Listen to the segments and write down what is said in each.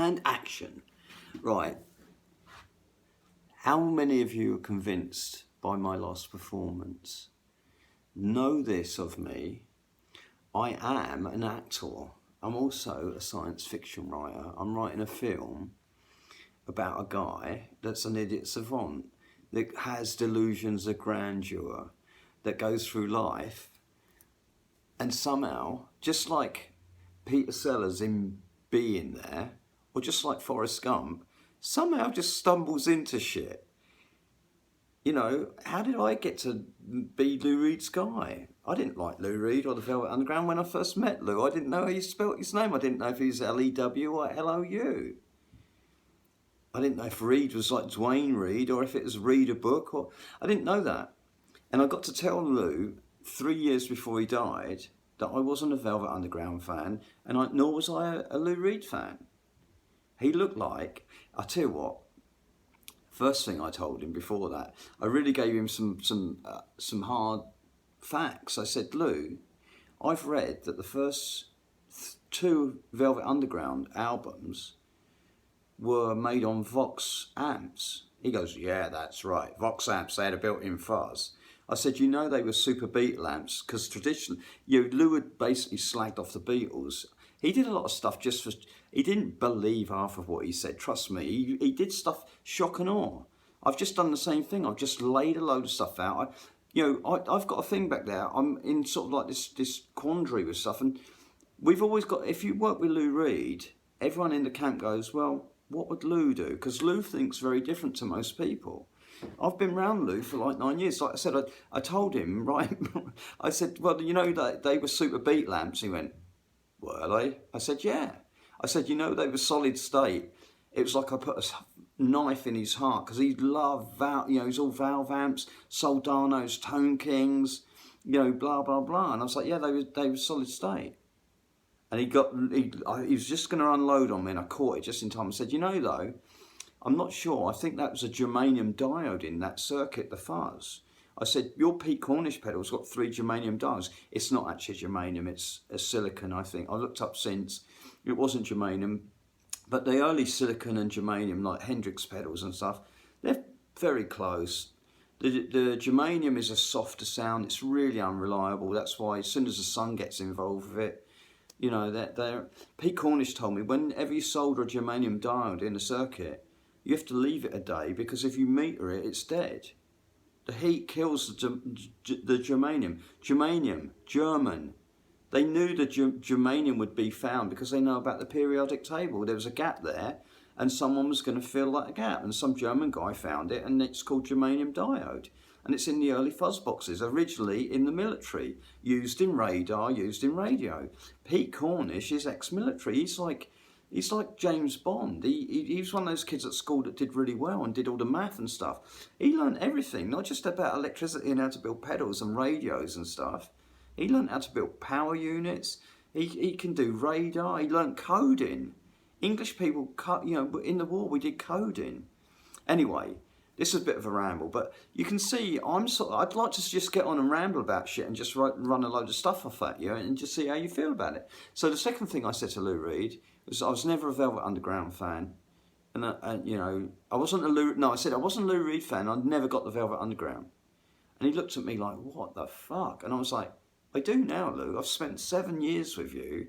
and action. Right. How many of you are convinced by my last performance? Know this of me. I am an actor. I'm also a science fiction writer. I'm writing a film about a guy that's an idiot savant that has delusions of grandeur, that goes through life and somehow, just like Peter Sellers in Being There, or just like Forrest Gump, somehow just stumbles into shit. You know, how did I get to be Lou Reed's guy? I didn't like Lou Reed or the Velvet Underground when I first met Lou. I didn't know how you spelt his name. I didn't know if he was L-E-W or L-O-U. I didn't know if Reed was like Dwayne Reed or if it was Read a Book. Or I didn't know that. And I got to tell Lou 3 years before he died that I wasn't a Velvet Underground fan, and nor was I a Lou Reed fan. He looked like, I tell you what, first thing I told him before that, I really gave him some hard facts. I said, Lou, I've read that the first two Velvet Underground albums were made on Vox amps. He goes, yeah, that's right. Vox amps, they had a built-in fuzz. I said, you know, they were super Beatle amps, because traditionally, Lou had basically slagged off the Beatles. He did a lot of stuff just for, he didn't believe half of what he said, trust me. He did stuff shock and awe. I've just done the same thing. I've just laid a load of stuff out. I've got a thing back there. I'm in sort of like this quandary with stuff. And we've always got, if you work with Lou Reed, everyone in the camp goes, well, what would Lou do? Because Lou thinks very different to most people. I've been round Lou for like 9 years. Like I said, I told him, right, I said, well, you know, that they were super Beat lamps. He went, were they? I said, yeah. I said, you know, they were solid state. It was like I put a knife in his heart, because he loved, he's all Valve amps, Soldanos, Tone Kings, blah, blah, blah. And I was like, yeah, they were solid state. And he was just going to unload on me, and I caught it just in time. I said, you know, though, I'm not sure. I think that was a germanium diode in that circuit, the fuzz. I said, your Pete Cornish pedal's got 3 germanium diodes. It's not actually germanium, it's a silicon, I think. I looked up since. It wasn't germanium. But the early silicon and germanium, like Hendrix pedals and stuff, they're very close. The germanium is a softer sound. It's really unreliable. That's why as soon as the sun gets involved with it, Pete Cornish told me, whenever you solder a germanium diode in a circuit, you have to leave it a day, because if you meter it, it's dead. The heat kills the germanium. Germanium, German. They knew the germanium would be found because they know about the periodic table. There was a gap there, and someone was going to fill that gap, and some German guy found it, and it's called germanium diode. And it's in the early fuzz boxes, originally in the military, used in radar, used in radio. Pete Cornish is ex-military. He's like James Bond. He was one of those kids at school that did really well and did all the math and stuff. He learned everything, not just about electricity and how to build pedals and radios and stuff. He learned how to build power units. He can do radar. He learned coding. English people, in the war we did coding. Anyway, this is a bit of a ramble, but you can see I'd like to just get on and ramble about shit and just run a load of stuff off at you and just see how you feel about it. So the second thing I said to Lou Reed was I was never a Velvet Underground fan. And I wasn't I said I wasn't a Lou Reed fan. I'd never got the Velvet Underground. And he looked at me like, what the fuck? And I was like, I do now, Lou. I've spent 7 years with you.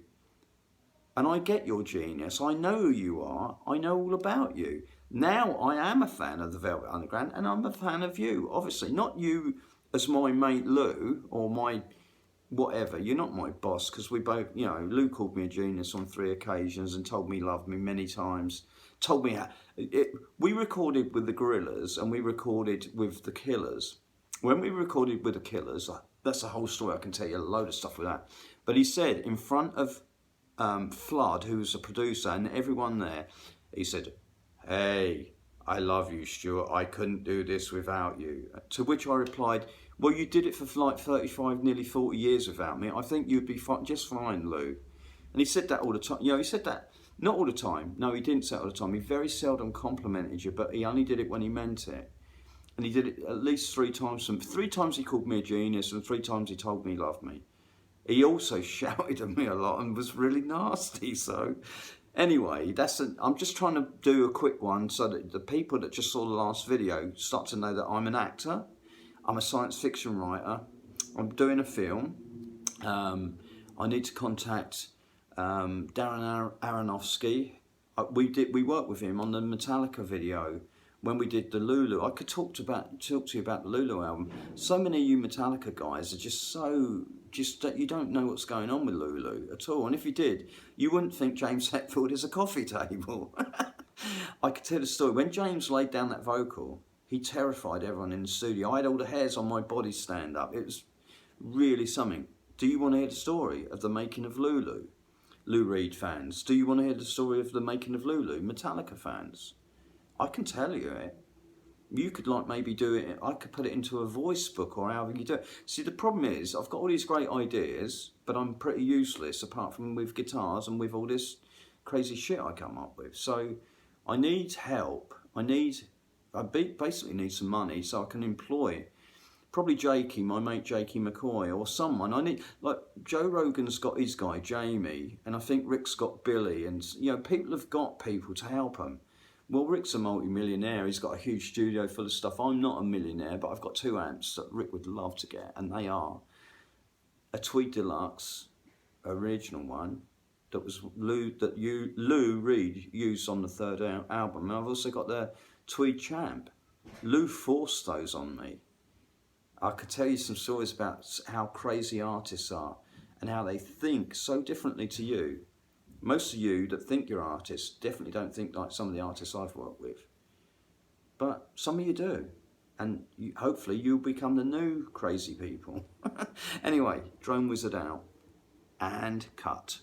And I get your genius. I know who you are. I know all about you. Now I am a fan of the Velvet Underground, and I'm a fan of you. Obviously, not you as my mate Lou, or my whatever. You're not my boss, because we both, Lou called me a genius on 3 occasions and told me he loved me many times. Told me we recorded with the Gorillaz and we recorded with the Killers. When we recorded with the Killers, that's a whole story. I can tell you a load of stuff with that. But he said in front of Flood, who was a producer, and everyone there, he said, hey, I love you, Stuart. I couldn't do this without you. To which I replied, well, you did it for like 35, nearly 40 years without me. I think you'd be just fine, Lou. And he said that all the time. He said that, not all the time. No, he didn't say it all the time. He very seldom complimented you, but he only did it when he meant it. And he did it at least 3 times. 3 times he called me a genius, and 3 times he told me he loved me. He also shouted at me a lot and was really nasty. So Anyway, I'm just trying to do a quick one so that the people that just saw the last video start to know that I'm an actor. I'm a science fiction writer. I'm doing a film. I need to contact Darren Aronofsky. We worked with him on the Metallica video when we did the Lulu. I could talk to you about the Lulu album. So many of you Metallica guys are just that you don't know what's going on with Lulu at all. And if you did, you wouldn't think James Hetfield is a coffee table. I could tell the story. When James laid down that vocal, he terrified everyone in the studio. I had all the hairs on my body stand up. It was really something. Do you want to hear the story of the making of Lulu? Lou Reed fans. Do you want to hear the story of the making of Lulu? Metallica fans. I can tell you it. You could maybe do it, I could put it into a voice book or however you do it. See, the problem is, I've got all these great ideas, but I'm pretty useless apart from with guitars and with all this crazy shit I come up with. So I need help. I basically need some money so I can employ probably Jakey, my mate Jakey McCoy, or someone. I need, like, Joe Rogan's got his guy, Jamie, and I think Rick's got Billy, and, you know, people have got people to help them. Well, Rick's a multi-millionaire. He's got a huge studio full of stuff. I'm not a millionaire, but I've got 2 amps that Rick would love to get, and they are a Tweed Deluxe, original one, that was Lou Reed used on the 3rd album. And I've also got the Tweed Champ. Lou forced those on me. I could tell you some stories about how crazy artists are and how they think so differently to you. Most of you that think you're artists definitely don't think like some of the artists I've worked with. But some of you do. And hopefully you'll become the new crazy people. Anyway, Drone Wizard out. And cut.